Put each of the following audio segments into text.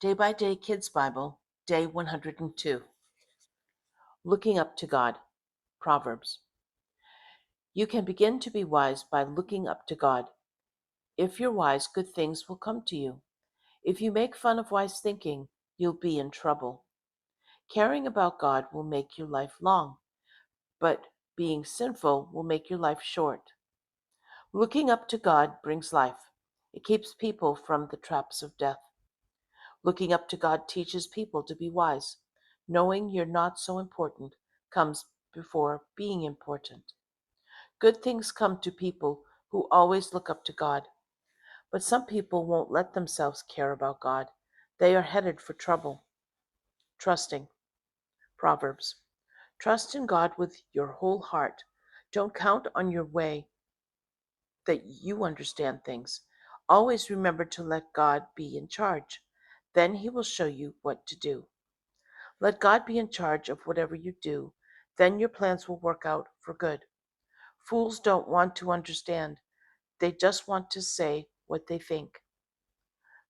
Day by Day Kids Bible, Day 102. Looking Up to God. Proverbs. You can begin to be wise by looking up to God. If you're wise, good things will come to you. If you make fun of wise thinking, you'll be in trouble. Caring about God will make your life long, but being sinful will make your life short. Looking up to God brings life. It keeps people from the traps of death. Looking up to God teaches people to be wise. Knowing you're not so important comes before being important. Good things come to people who always look up to God. But some people won't let themselves care about God. They are headed for trouble. Trusting. Proverbs. Trust in God with your whole heart. Don't count on your way that you understand things. Always remember to let God be in charge. Then He will show you what to do. Let God be in charge of whatever you do. Then your plans will work out for good. Fools don't want to understand. They just want to say what they think.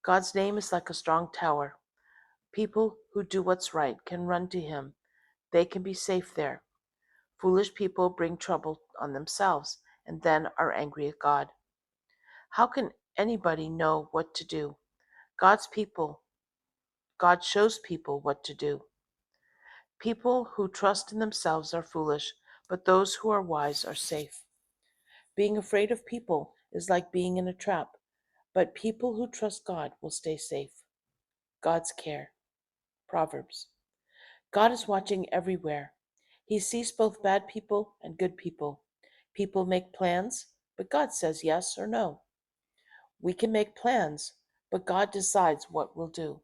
God's name is like a strong tower. People who do what's right can run to Him. They can be safe there. Foolish people bring trouble on themselves and then are angry at God. How can anybody know what to do? God's people, God shows people what to do. People who trust in themselves are foolish, but those who are wise are safe. Being afraid of people is like being in a trap, but people who trust God will stay safe. God's care. Proverbs. God is watching everywhere. He sees both bad people and good people. People make plans, but God says yes or no. We can make plans, but God decides what we'll do.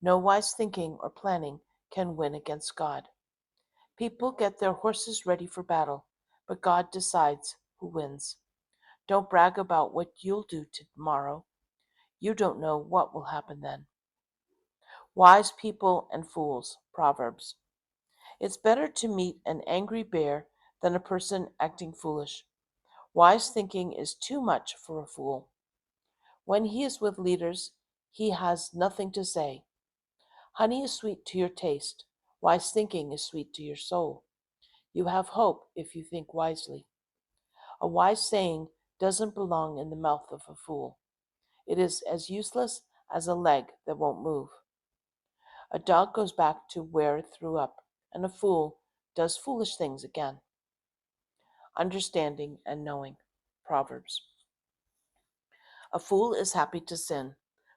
No wise thinking or planning can win against God. People get their horses ready for battle, but God decides who wins. Don't brag about what you'll do tomorrow. You don't know what will happen then. Wise people and fools. Proverbs. It's better to meet an angry bear than a person acting foolish. Wise thinking is too much for a fool. When he is with leaders, he has nothing to say. Honey is sweet to your taste. Wise thinking is sweet to your soul. You have hope if you think wisely. A wise saying doesn't belong in the mouth of a fool. It is as useless as a leg that won't move. A dog goes back to where it threw up, and a fool does foolish things again. Understanding and knowing. Proverbs. A fool is happy to sin,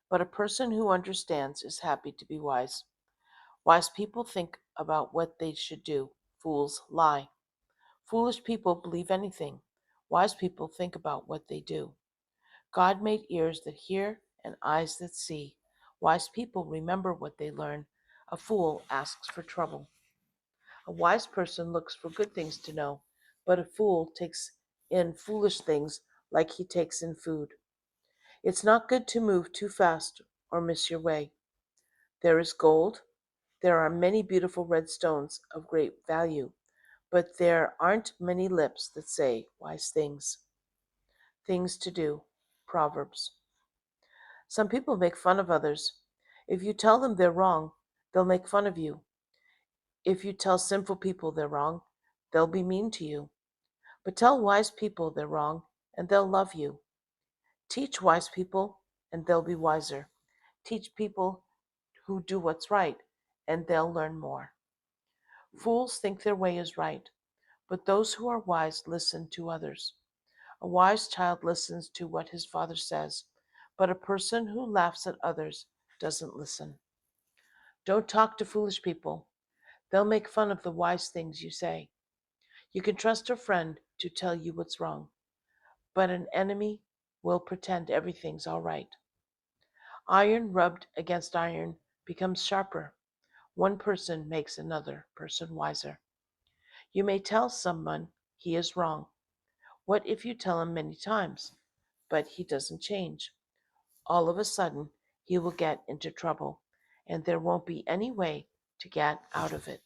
but a person who understands is happy to be wise. Wise people think about what they should do. Fools lie. Foolish people believe anything. Wise people think about what they do. God made ears that hear and eyes that see. Wise people remember what they learn. A fool asks for trouble. A wise person looks for good things to know, but a fool takes in foolish things like he takes in food. It's not good to move too fast or miss your way. There is gold. There are many beautiful red stones of great value, but there aren't many lips that say wise things. Things to do. Proverbs. Some people make fun of others. If you tell them they're wrong, they'll make fun of you. If you tell sinful people they're wrong, they'll be mean to you. But tell wise people they're wrong, and they'll love you. Teach wise people, and they'll be wiser. Teach people who do what's right, and they'll learn more. Fools think their way is right, but those who are wise listen to others. A wise child listens to what his father says, but a person who laughs at others doesn't listen. Don't talk to foolish people. They'll make fun of the wise things you say. You can trust a friend to tell you what's wrong, but an enemy will pretend everything's all right. Iron rubbed against iron becomes sharper. One person makes another person wiser. You may tell someone he is wrong. What if you tell him many times, but he doesn't change? All of a sudden, he will get into trouble, and there won't be any way to get out of it.